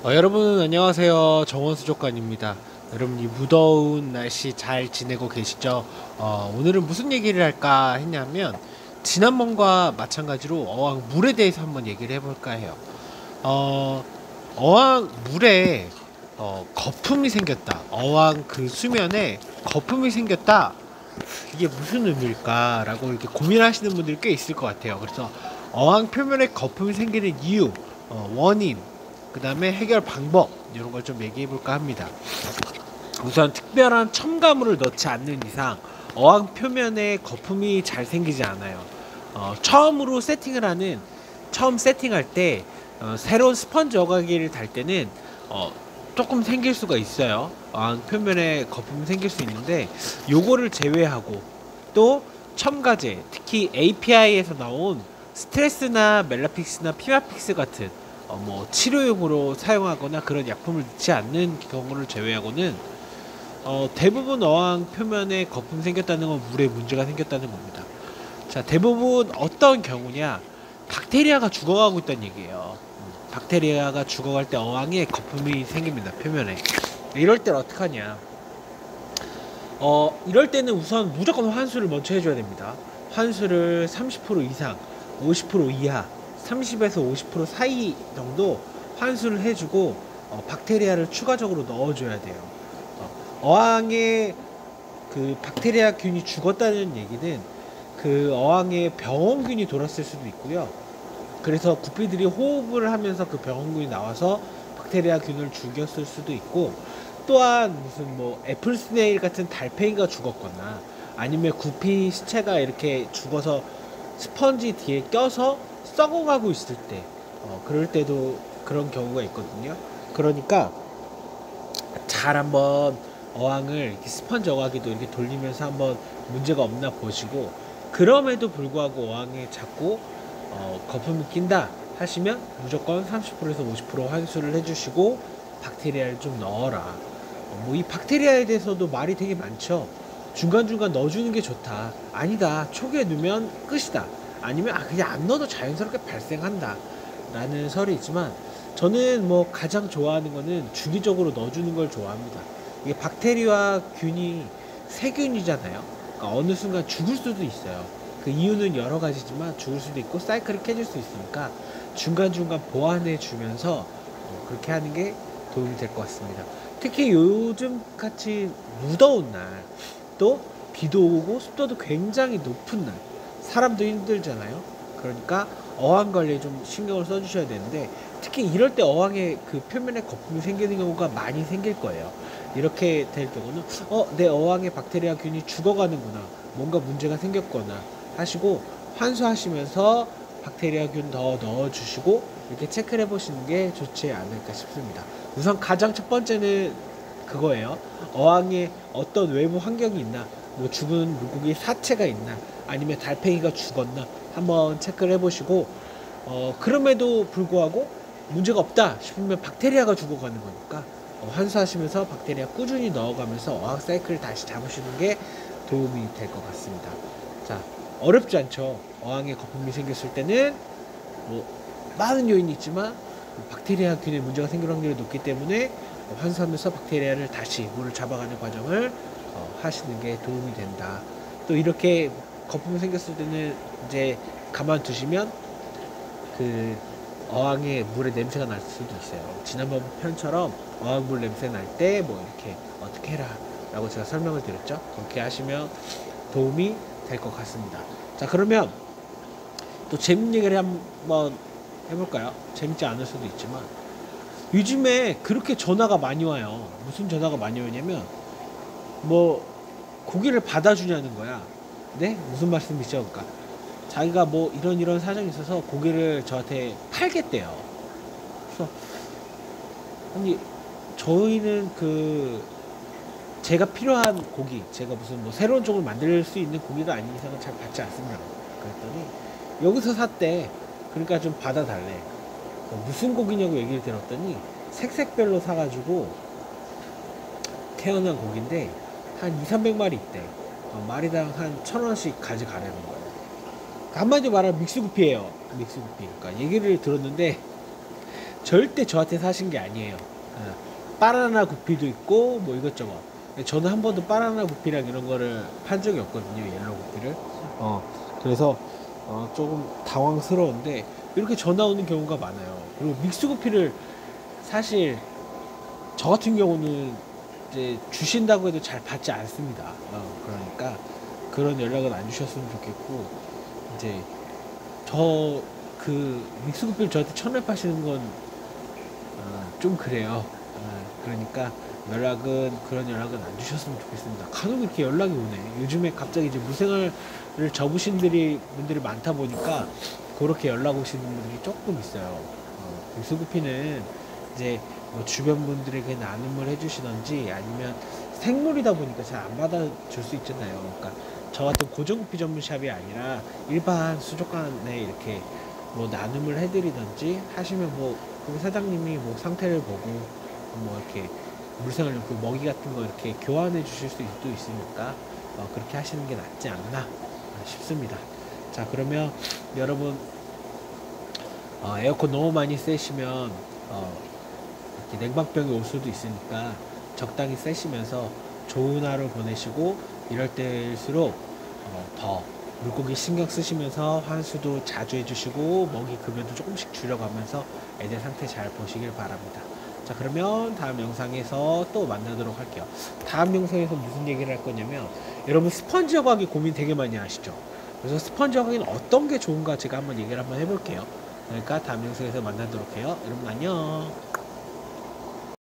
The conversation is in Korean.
여러분 안녕하세요. 정원수족관입니다. 여러분 이 무더운 날씨 잘 지내고 계시죠? 오늘은 무슨 얘기를 할까 했냐면 지난번과 마찬가지로 어항 물에 대해서 한번 얘기를 해볼까 해요. 어, 어항 물에 거품이 생겼다. 어항 그 수면에 거품이 생겼다. 이게 무슨 의미일까라고 이렇게 고민하시는 분들이 꽤 있을 것 같아요. 그래서 어항 표면에 거품이 생기는 이유, 원인, 그 다음에 해결 방법 이런 걸 좀 얘기해 볼까 합니다. 우선 특별한 첨가물을 넣지 않는 이상 어항 표면에 거품이 잘 생기지 않아요. 처음 세팅할 때 새로운 스펀지 어가기를 달 때는 조금 생길 수가 있어요. 어항 표면에 거품이 생길 수 있는데 요거를 제외하고 또 첨가제, 특히 API에서 나온 스트레스나 멜라픽스나 피마픽스 같은 뭐 치료용으로 사용하거나 그런 약품을 넣지 않는 경우를 제외하고는 대부분 어항 표면에 거품 생겼다는 건 물에 문제가 생겼다는 겁니다. 자, 대부분 어떤 경우냐? 박테리아가 죽어가고 있다는 얘기예요. 박테리아가 죽어갈 때 어항에 거품이 생깁니다. 표면에. 이럴 땐 어떡하냐? 이럴 때는 우선 무조건 환수를 먼저 해줘야 됩니다. 환수를 30% 이상, 50% 이하, 30에서 50% 사이 정도 환수를 해주고 박테리아를 추가적으로 넣어줘야 돼요. 어항에 그 박테리아 균이 죽었다는 얘기는 그 어항에 병원균이 돌았을 수도 있고요. 그래서 구피들이 호흡을 하면서 그 병원균이 나와서 박테리아 균을 죽였을 수도 있고, 또한 무슨 뭐 애플 스네일 같은 달팽이가 죽었거나 아니면 구피 시체가 이렇게 죽어서 스펀지 뒤에 껴서 썩어가고 있을 때 그럴 때도 그런 경우가 있거든요. 그러니까 잘 한번 어항을 이렇게 스펀지 어가기도 이렇게 돌리면서 한번 문제가 없나 보시고, 그럼에도 불구하고 어항에 자꾸 거품이 낀다 하시면 무조건 30%에서 50% 환수를 해주시고 박테리아를 좀 넣어라. 뭐 이 박테리아에 대해서도 말이 되게 많죠. 중간중간 넣어주는 게 좋다, 아니다, 초기에 넣으면 끝이다, 아니면 그냥 안 넣어도 자연스럽게 발생한다 라는 설이 있지만, 저는 뭐 가장 좋아하는 거는 주기적으로 넣어주는 걸 좋아합니다. 이게 박테리아 균이 세균이잖아요. 그러니까 어느 순간 죽을 수도 있어요. 그 이유는 여러 가지지만 죽을 수도 있고 사이클이 깨질 수 있으니까 중간중간 보완해 주면서 그렇게 하는 게 도움이 될 것 같습니다. 특히 요즘 같이 무더운 날, 또 비도 오고 습도도 굉장히 높은 날, 사람도 힘들잖아요. 그러니까 어항 관리에 좀 신경을 써주셔야 되는데, 특히 이럴 때 어항에 그 표면에 거품이 생기는 경우가 많이 생길 거예요. 이렇게 될 경우는 내 어항에 박테리아 균이 죽어가는구나, 뭔가 문제가 생겼거나 하시고 환수하시면서 박테리아 균 더 넣어주시고 이렇게 체크를 해보시는 게 좋지 않을까 싶습니다. 우선 가장 첫 번째는 그거예요. 어항에 어떤 외부 환경이 있나, 뭐 죽은 물고기 사체가 있나, 아니면 달팽이가 죽었나 한번 체크를 해보시고, 그럼에도 불구하고 문제가 없다 싶으면 박테리아가 죽어가는 거니까 환수하시면서 박테리아 꾸준히 넣어가면서 어항 사이클을 다시 잡으시는 게 도움이 될 것 같습니다. 자, 어렵지 않죠. 어항에 거품이 생겼을 때는 뭐 많은 요인이 있지만 박테리아 균에 문제가 생길 확률이 높기 때문에 환수하면서 박테리아를 다시 물을 잡아가는 과정을 하시는 게 도움이 된다. 또 이렇게 거품이 생겼을 때는 이제 가만두시면 그 어항에 물의 냄새가 날 수도 있어요. 지난번 편처럼 어항물 냄새 날 때 뭐 이렇게 어떻게 해라 라고 제가 설명을 드렸죠. 그렇게 하시면 도움이 될 것 같습니다. 자, 그러면 또 재밌는 얘기를 한번 해볼까요? 재밌지 않을 수도 있지만, 요즘에 그렇게 전화가 많이 와요. 무슨 전화가 많이 오냐면 뭐 고기를 받아주냐는 거야. 네? 무슨 말씀이시죠? 그러니까 자기가 뭐 이런 사정이 있어서 고기를 저한테 팔겠대요. 그래서 아니, 저희는 그 제가 필요한 고기, 제가 무슨 뭐 새로운 쪽을 만들 수 있는 고기가 아닌 이상은 잘 받지 않습니다. 그랬더니 여기서 샀대. 그러니까 좀 받아달래. 무슨 고기냐고 얘기를 들었더니 색색별로 사가지고 태어난 고기인데 한 2, 300마리 있대. 마리당 한 1,000원씩 가져가려는 거예요. 한마디로 말하면 믹스구피예요. 믹스구피. 그러니까 얘기를 들었는데 절대 저한테 사신 게 아니에요. 바나나 구피도 있고 뭐 이것저것. 저는 한 번도 바나나 구피랑 이런 거를 판 적이 없거든요. 옐로우 구피를. 그래서 조금 당황스러운데 이렇게 전화 오는 경우가 많아요. 그리고 믹스 구피를 사실 저 같은 경우는 이제 주신다고 해도 잘 받지 않습니다. 그러니까 그런 연락은 안 주셨으면 좋겠고, 이제 저 그 믹스 구피를 저한테 천랩하시는 건 좀 그래요. 그러니까 그런 연락은 안 주셨으면 좋겠습니다. 간혹 이렇게 연락이 오네. 요즘에 갑자기 이제 무생활을 접으신 분들이 많다 보니까 그렇게 연락 오시는 분들이 조금 있어요. 믹스 구피는 이제 뭐 주변 분들에게 나눔을 해주시던지 아니면 생물이다 보니까 잘 안 받아줄 수 있잖아요. 그러니까 저 같은 고정구피 전문 샵이 아니라 일반 수족관에 이렇게 뭐 나눔을 해드리던지 하시면 그 사장님이 뭐 상태를 보고 뭐 이렇게 물생활용품 먹이 같은 거 이렇게 교환해 주실 수도 있으니까 그렇게 하시는 게 낫지 않나 싶습니다. 자, 그러면 여러분 에어컨 너무 많이 쐬시면 이렇게 냉방병이 올 수도 있으니까 적당히 쐬시면서 좋은 하루 보내시고, 이럴 때일수록 더 물고기 신경 쓰시면서 환수도 자주 해주시고 먹이 급여도 조금씩 줄여가면서 애들 상태 잘 보시길 바랍니다. 자, 그러면 다음 영상에서 또 만나도록 할게요. 다음 영상에서 무슨 얘기를 할 거냐면, 여러분 스펀지 여과기 고민 되게 많이 하시죠? 그래서 스펀지 여과기는 어떤 게 좋은가 제가 한번 얘기를 한번 해볼게요. 그러니까 다음 영상에서 만나도록 해요. 여러분 안녕.